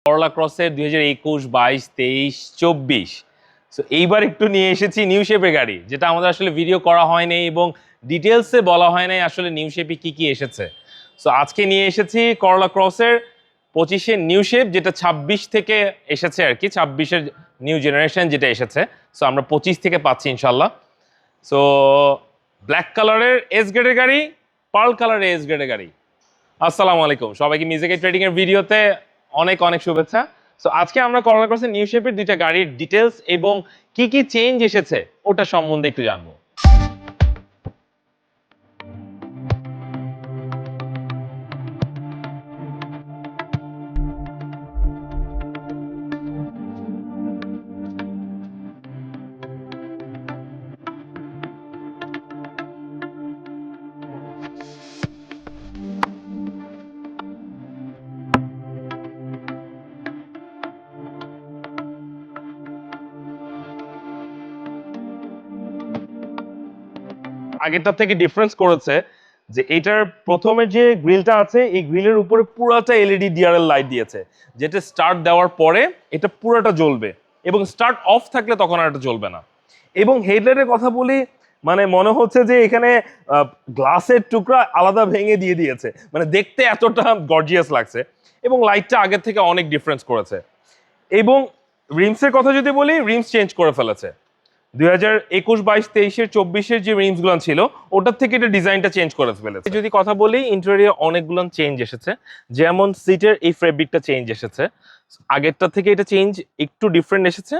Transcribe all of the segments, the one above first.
করলা ক্রসের 2021, 22, 23, 24। সো এইবার একটু নিয়ে এসেছি নিউ শেপের গাড়ি, যেটা আমাদের আসলে ভিডিও করা হয়নি এবং ডিটেলসে বলা হয় নাই আসলে নিউ শেপে কি কি এসেছে। সো আজকে নিয়ে এসেছি করলা ক্রসের 25-এর নিউ শেপ, যেটা 26 থেকে এসেছে আর কি, 26-এর নিউ জেনারেশন যেটা এসেছে। সো আমরা 25 থেকে পাচ্ছি ইনশাল্লাহ। সো ব্ল্যাক কালারের এস গ্রেডের গাড়ি, পার্ল কালারের এস গ্রেডের গাড়ি। আসসালামু আলাইকুম সবাইকে, মিউজিক ট্রেডিং এর ভিডিওতে অনেক অনেক শুভেচ্ছা। সো আজকে আমরা করলা ক্রসের নিউ শেপের দুইটা গাড়ির ডিটেলস এবং কি কি চেঞ্জ এসেছে ওটা সম্বন্ধে একটু জানবো। আগেরটা থেকে ডিফারেন্স করেছে যে এটার প্রথমে যে গ্রিলটা আছে এই গ্রিলের উপরে পুরাটা এলইডি ডিআরএল লাইট দিয়েছে, যেটা স্টার্ট দেওয়ার পরে এটা পুরোটা জ্বলবে এবং স্টার্ট অফ থাকলে তখন আর এটা জ্বলবে না। এবং হেডলাইটের কথা বলি, মানে মনে হচ্ছে যে এখানে গ্লাসের টুকরা আলাদা ভেঙে দিয়ে দিয়েছে, মানে দেখতে এতটা গর্জিয়াস লাগছে এবং লাইটটা আগের থেকে অনেক ডিফারেন্স করেছে। এবং রিমসের কথা যদি বলি, রিমস চেঞ্জ করে ফেলেছে। 2021, 22, 23, 24-এর যে রিমস গুলো ছিল ওটার থেকে এটা ডিজাইনটা চেঞ্জ করে ফেলেছে। যদি কথা বলি, ইন্টেরিয়র অনেকগুলো চেঞ্জ এসেছে, যেমন সিটের এই ফেব্রিকটা চেঞ্জ এসেছে, আগেরটা থেকে এটা চেঞ্জ একটু ডিফারেন্ট এসেছে।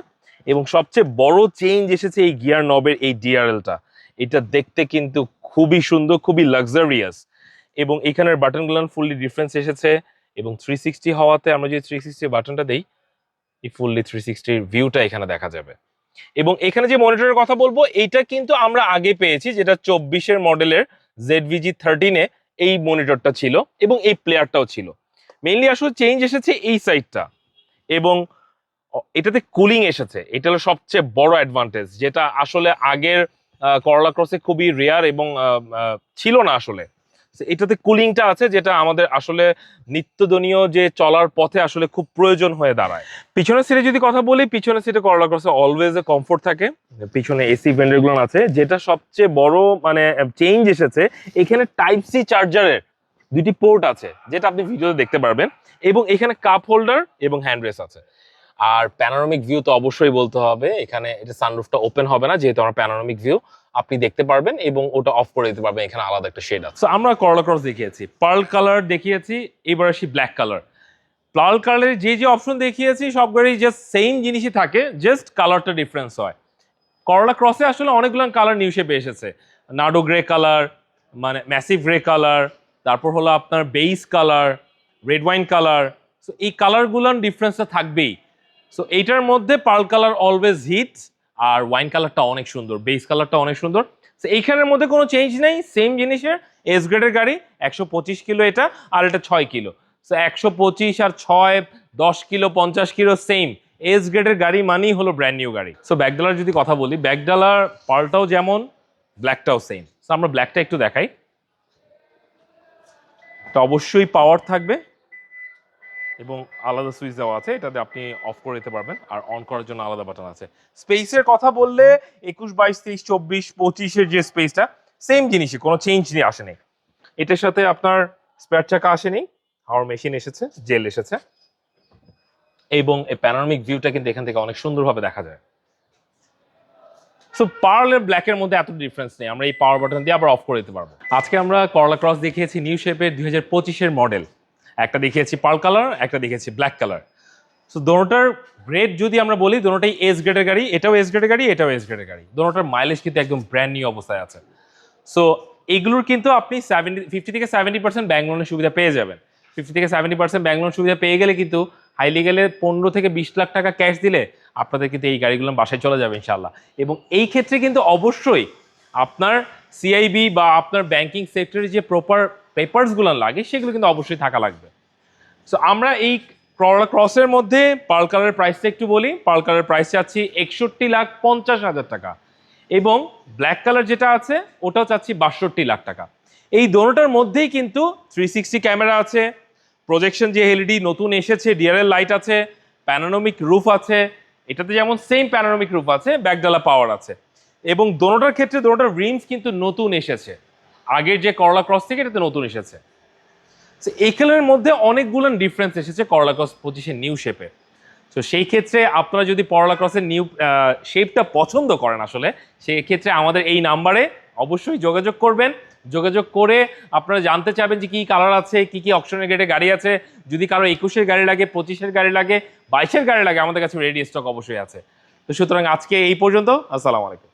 এবং সবচেয়ে বড় চেঞ্জ এসেছে এই গিয়ার নবের এই ডিআরএলটা, এটা দেখতে কিন্তু খুবই সুন্দর, খুবই লাক্সারিয়াস। এবং এখানের বাটনগুলো ফুললি ডিফারেন্স এসেছে এবং 360 হওয়াতে আমরা যদি 360 বাটনটা দেই, এই ফুললি 360 ভিউটা এখানে দেখা যাবে। এবং এখানে যে মনিটরের কথা বলবো, এইটা কিন্তু আমরা আগে পেয়েছি, যেটা 24-এর মডেলের ZVG13-এ এই মনিটরটা ছিল এবং এই প্লেয়ারটাও ছিল। মেইনলি আসলে চেঞ্জ এসেছে এই সাইডটা এবং এটাতে কুলিং এসেছে। এটা হলো সবচেয়ে বড় অ্যাডভান্টেজ, যেটা আসলে আগের করলা ক্রসে খুবই রেয়ার এবং ছিল না আসলে। এটাতে কুলিংটা আছে, যেটা আমাদের আসলে নিত্যদিনীয় যে চলার পথে আসলে খুব প্রয়োজন হয়ে দাঁড়ায়। পিছনের সিটে যদি কথা বলি, পিছনের সিটে করলা ক্রসে অলওয়েজ এ কমফোর্ট থাকে। পিছনে এসি ভেন্টগুলো আছে, যেটা সবচেয়ে বড় মানে চেঞ্জ এসেছে, এখানে টাইপ সি চার্জারের দুটি পোর্ট আছে, যেটা আপনি ভিডিওতে দেখতে পারবেন। এবং এখানে কাপ হোল্ডার এবং হ্যান্ড রেস্ট আছে। আর প্যানোরামিক ভিউ তো অবশ্যই বলতে হবে, এখানে এটা সানরুফটা ওপেন হবে না, যেহেতু আমরা প্যানোরামিক ভিউ আপনি দেখতে পারবেন এবং ওটা অফ করে দিতে পারবেন, এখানে আলাদা একটা শেড আছে। আমরা করলা ক্রস দেখিয়েছি, পার্ল কালার দেখিয়েছি, এবার আসি ব্ল্যাক কালার। পার্ল কালারের যে যে অপশন দেখিয়েছি সব গাড়ি জাস্ট সেম জিনিসই থাকে, জাস্ট কালারটা ডিফারেন্স হয়। করলা ক্রসে আসলে অনেকগুলো কালার নিউ শেপে এসেছে, নাডো গ্রে কালার, মানে ম্যাসিভ গ্রে কালার, তারপর হলো আপনার base colour, red wine colour. So এই কালারগুলোর ডিফারেন্সটা থাকবেই। সো এইটার মধ্যে পার্ল কালার অলওয়েজ হিট, আর ওয়াইন কালারটা অনেক সুন্দর, বেস কালারটা অনেক সুন্দর। সো এইখানের মধ্যে কোনো চেঞ্জ নেই, সেম জিনিসের এস গ্রেডের গাড়ি, 125 কিলো এটা, আর এটা 6 কিলো। সো 125 আর 6, 10 কিলো, 50 কিলো সেম। এস গ্রেডের গাড়ি মানেই হলো ব্র্যান্ড নিউ গাড়ি। সো ব্যাকডালার যদি কথা বলি, ব্যাকডালার পার্লটাও যেমন, ব্ল্যাকটাও সেম। সো আমরা ব্ল্যাকটা একটু দেখাই। এটা অবশ্যই পাওয়ার থাকবে এবং আলাদা সুইচ দেওয়া আছে, এটাতে আপনি অফ করে দিতে পারবেন, আর অন করার জন্য আলাদা বাটন আছে। স্পেসের কথা বললে 21, 22, 23, 24, 25-এর যে স্পেসটা সেম জিনিসই, কোনো চেঞ্জ নিয়ে আসেনি। এটার সাথে আপনার স্পেয়ার চাকা আসেনি, হাওয়ার মেশিন এসেছে, জেল এসেছে। এবং এই প্যানোরামিক ভিউটা কিন্তু এখান থেকে অনেক সুন্দরভাবে দেখা যায়। সো পার্ল আর ব্ল্যাকের মধ্যে এত ডিফারেন্স নেই, আমরা এই পাওয়ার বাটন দিয়ে আবার অফ করে দিতে পারবো। আজকে আমরা করলা ক্রস দেখিয়েছি নিউ শেপের 2025-এর মডেল, একটা দেখিয়েছি পার্ল কালার, একটা দেখিয়েছি ব্ল্যাক কালার। সো দোনোটার গ্রেড যদি আমরা বলি, দোনোটাই এস গ্রেডের গাড়ি, এটাও এস গ্রেডের গাড়ি, এটাও এস গ্রেডের গাড়ি। দোনোটার মাইলেজ কিন্তু একদম ব্র্যান্ড নিউ অবস্থায় আছে। সো এগুলোর কিন্তু আপনি 50 থেকে 70% ব্যাংক লোনের সুবিধা পেয়ে যাবেন। 50 থেকে 70% ব্যাংক লোন সুবিধা পেয়ে গেলে কিন্তু হাইলি গেলে 15 থেকে 20 লাখ টাকা ক্যাশ দিলে আপনাদের কিন্তু এই গাড়িগুলো বাসায় চলে যাবে ইনশাল্লাহ। এবং এই ক্ষেত্রে কিন্তু অবশ্যই আপনার সিআইবি বা আপনার ব্যাংকিং সেক্টরে যে প্রপার পেপারসগুলো লাগে সেগুলো কিন্তু অবশ্যই থাকা লাগবে। সো আমরা এই করলা ক্রসের মধ্যে পার্ল কালারের প্রাইসটা একটু বলি। পার্ল কালারের প্রাইস চাচ্ছি 61,50,000 টাকা এবং ব্ল্যাক কালার যেটা আছে ওটাও চাচ্ছি 62 লাখ টাকা। এই দোনোটার মধ্যেই কিন্তু 360 ক্যামেরা আছে, প্রজেকশন যে এলইডি নতুন এসেছে, ডিআরএল লাইট আছে, প্যানোরামিক রুফ আছে, এটাতে যেমন সেম প্যানোরামিক রুফ আছে, ব্যাকডালা পাওয়ার আছে, এবং দোনোটার ক্ষেত্রে দোনোটার রিমস কিন্তু নতুন এসেছে, আগের যে করলা ক্রস থেকে এটাতে নতুন এসেছে। এই কালারের মধ্যে অনেকগুলো ডিফারেন্স এসেছে করলা ক্রস 25 নিউ শেপে। তো সেই ক্ষেত্রে আপনারা যদি করলা ক্রসের নিউ শেপটা পছন্দ করেন আসলে, সেই ক্ষেত্রে আমাদের এই নাম্বারে অবশ্যই যোগাযোগ করবেন। যোগাযোগ করে আপনারা জানতে চাবেন যে কি কালার আছে, কি কি অপশনের গেটে গাড়ি আছে। যদি কারো 21-এর গাড়ি লাগে, 25-এর গাড়ি লাগে, 22-এর গাড়ি লাগে, আমাদের কাছে রেডি স্টক অবশ্যই আছে। তো সুতরাং আজকে এই পর্যন্ত। আসসালামু আলাইকুম।